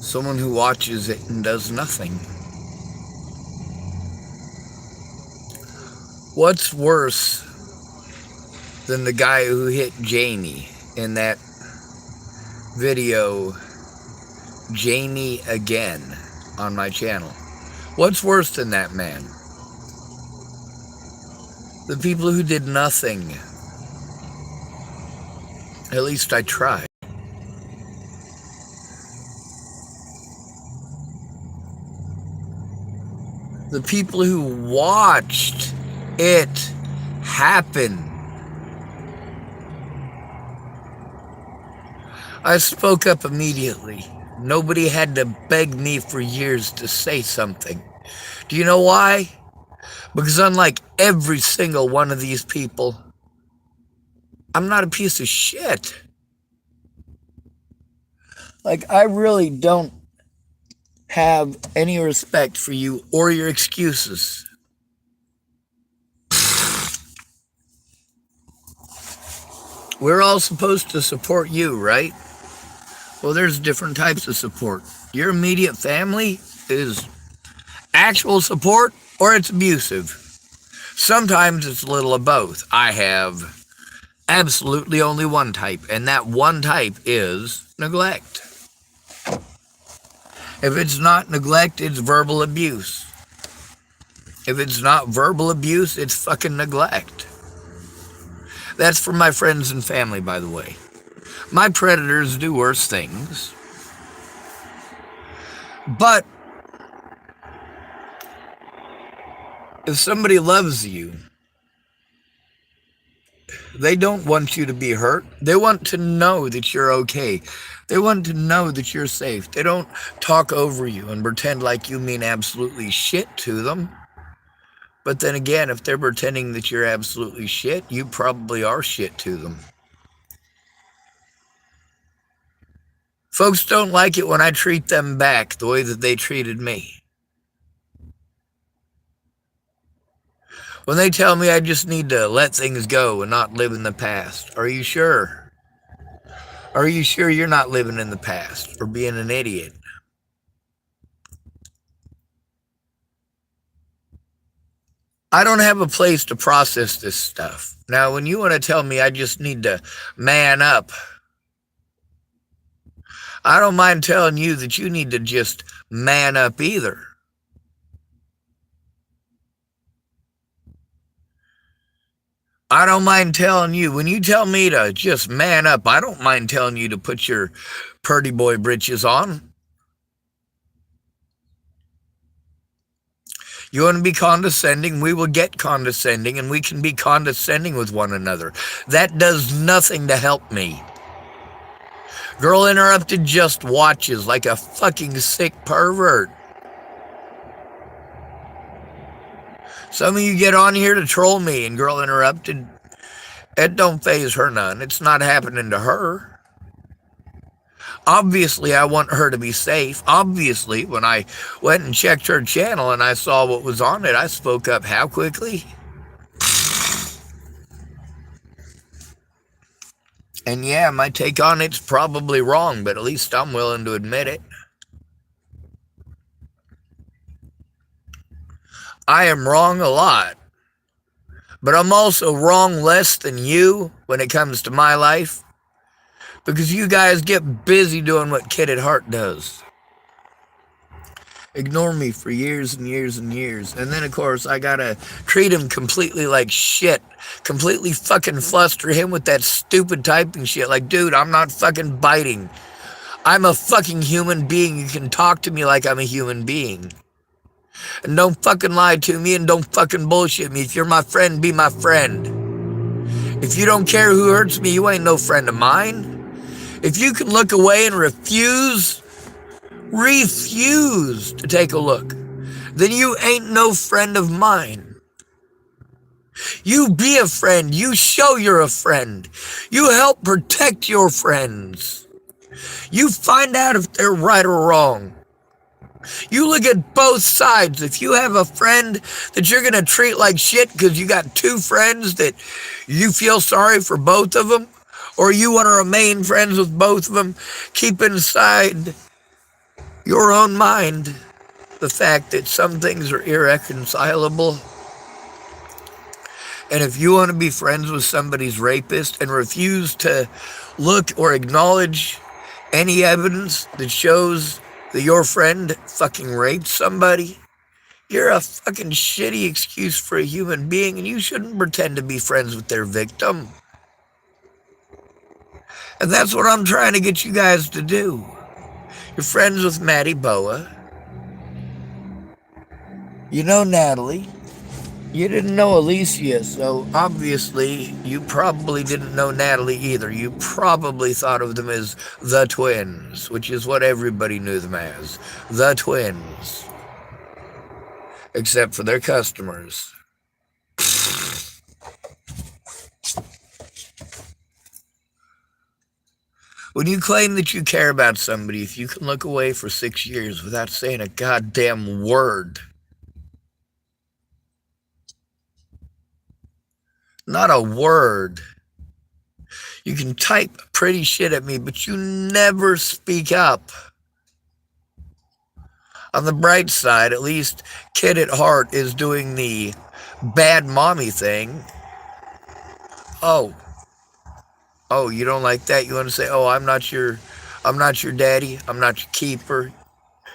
Someone who watches it and does nothing. What's worse than the guy who hit Jamie in that video, Jamie Again, on my channel? What's worse than that man? The people who did nothing. At least I tried. The people who watched it happen. I spoke up immediately. Nobody had to beg me for years to say something. Do you know why? Because unlike every single one of these people, I'm not a piece of shit. Like, I really don't have any respect for you or your excuses. We're all supposed to support you, right? Well, there's different types of support. Your immediate family is actual support or it's abusive. Sometimes it's a little of both. I have absolutely only one type, and that one type is neglect. If it's not neglect, it's verbal abuse. If it's not verbal abuse, it's fucking neglect. That's for my friends and family, by the way. My predators do worse things. But if somebody loves you, they don't want you to be hurt. They want to know that you're okay. They want to know that you're safe. They don't talk over you and pretend like you mean absolutely shit to them. But then again, if they're pretending that you're absolutely shit, you probably are shit to them. Folks don't like it when I treat them back the way that they treated me. When they tell me I just need to let things go and not live in the past. Are you sure? Are you sure you're not living in the past or being an idiot? I don't have a place to process this stuff. Now, when you want to tell me I just need to man up, I don't mind telling you that you need to just man up either. I don't mind telling you, when you tell me to just man up, I don't mind telling you to put your purdy boy britches on. You want to be condescending, we will get condescending, and we can be condescending with one another. That does nothing to help me. Girl Interrupted just watches like a fucking sick pervert. Some of you get on here to troll me, and Girl Interrupted, it don't faze her none. It's not happening to her. Obviously, I want her to be safe. Obviously, when I went and checked her channel and I saw what was on it, I spoke up how quickly? And yeah, my take on it's probably wrong, but at least I'm willing to admit it. I am wrong a lot, but I'm also wrong less than you when it comes to my life, because you guys get busy doing what Kid at Heart does. Ignore me for years and years and years, and then of course I gotta treat him completely like shit, completely fucking fluster him with that stupid typing shit, like, dude, I'm not fucking biting. I'm a fucking human being. You can talk to me like I'm a human being. And don't fucking lie to me and don't fucking bullshit me. If you're my friend, be my friend. If you don't care who hurts me, you ain't no friend of mine. If you can look away and refuse to take a look, then you ain't no friend of mine. You be a friend. You show you're a friend. You help protect your friends. You find out if they're right or wrong. You look at both sides. If you have a friend that you're going to treat like shit because you got two friends that you feel sorry for both of them, or you want to remain friends with both of them, keep inside your own mind the fact that some things are irreconcilable. And if you want to be friends with somebody's rapist and refuse to look or acknowledge any evidence that shows that your friend fucking raped somebody, you're a fucking shitty excuse for a human being, and you shouldn't pretend to be friends with their victim. And that's what I'm trying to get you guys to do. You're friends with Maddie Boa. You know Natalie. You didn't know Alicia, so obviously you probably didn't know Natalie either. You probably thought of them as the twins, which is what everybody knew them as. The twins. Except for their customers. When you claim that you care about somebody, if you can look away for 6 years without saying a goddamn word, not a word. You can type pretty shit at me, but you never speak up. On the bright side, at least Kid at Heart is doing the bad mommy thing. Oh, you don't like that? You want to say, "Oh, I'm not your daddy. I'm not your keeper.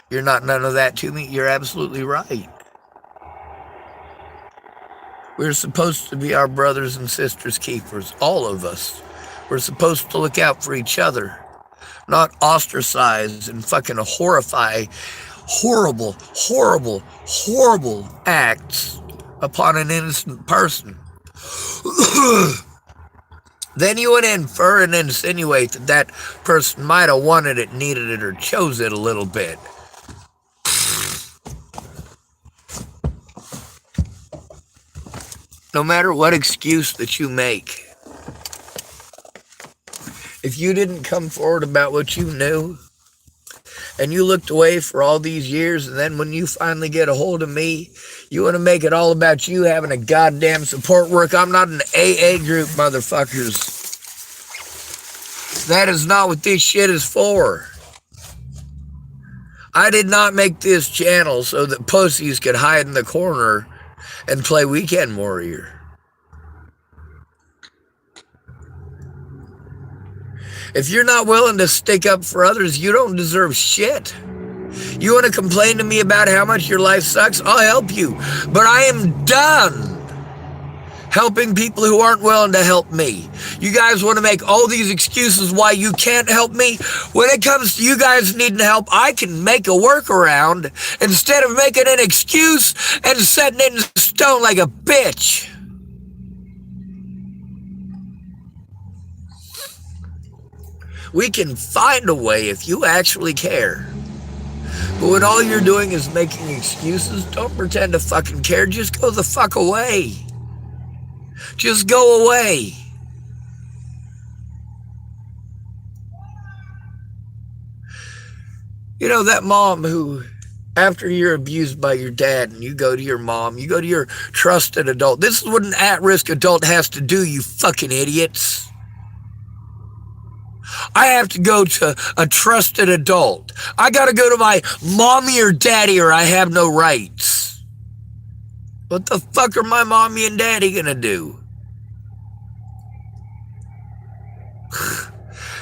You're not none of that to me." You're absolutely right. We're supposed to be our brothers and sisters' keepers, all of us. We're supposed to look out for each other, not ostracize and fucking horrify horrible, horrible, horrible acts upon an innocent person. Then you would infer and insinuate that that person might have wanted it, needed it, or chose it a little bit. No matter what excuse that you make, if you didn't come forward about what you knew, and you looked away for all these years, and then when you finally get a hold of me, you want to make it all about you having a goddamn support work. I'm not an AA group, motherfuckers. That is not what this shit is for. I did not make this channel so that pussies could hide in the corner and play Weekend Warrior. If you're not willing to stick up for others, you don't deserve shit. You want to complain to me about how much your life sucks? I'll help you. But I am done helping people who aren't willing to help me. You guys want to make all these excuses why you can't help me? When it comes to you guys needing help, I can make a workaround instead of making an excuse and setting it in stone like a bitch. We can find a way if you actually care. But when all you're doing is making excuses, don't pretend to fucking care. Just go the fuck away. Just go away. You know, that mom who, after you're abused by your dad and you go to your mom, you go to your trusted adult. This is what an at-risk adult has to do, you fucking idiots. I have to go to a trusted adult. I gotta go to my mommy or daddy or I have no rights. What the fuck are my mommy and daddy gonna do?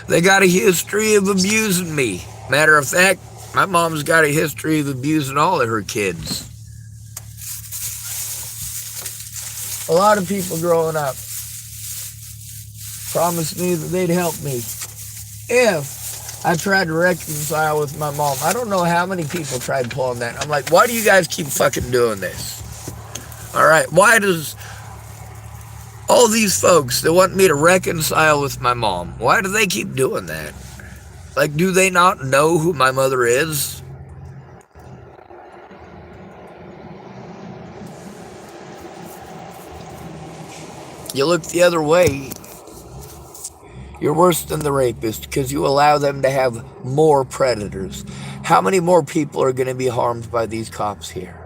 They got a history of abusing me. Matter of fact, my mom's got a history of abusing all of her kids. A lot of people growing up promised me that they'd help me if I tried to reconcile with my mom. I don't know how many people tried pulling that. I'm like, why do you guys keep fucking doing this? All right, why does all these folks that want me to reconcile with my mom, why do they keep doing that? Like, do they not know who my mother is? You look the other way, you're worse than the rapist because you allow them to have more predators. How many more people are going to be harmed by these cops here?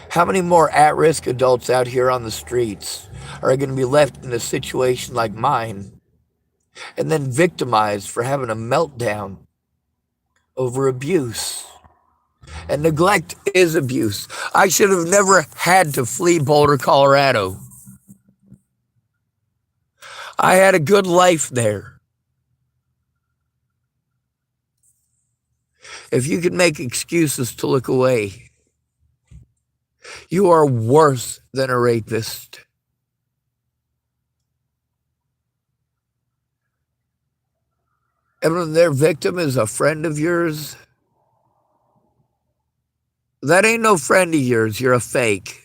How many more at-risk adults out here on the streets are going to be left in a situation like mine and then victimized for having a meltdown over abuse? And neglect is abuse. I should have never had to flee Boulder, Colorado. I had a good life there. If you can make excuses to look away, you are worse than a rapist. And when their victim is a friend of yours, that ain't no friend of yours. You're a fake.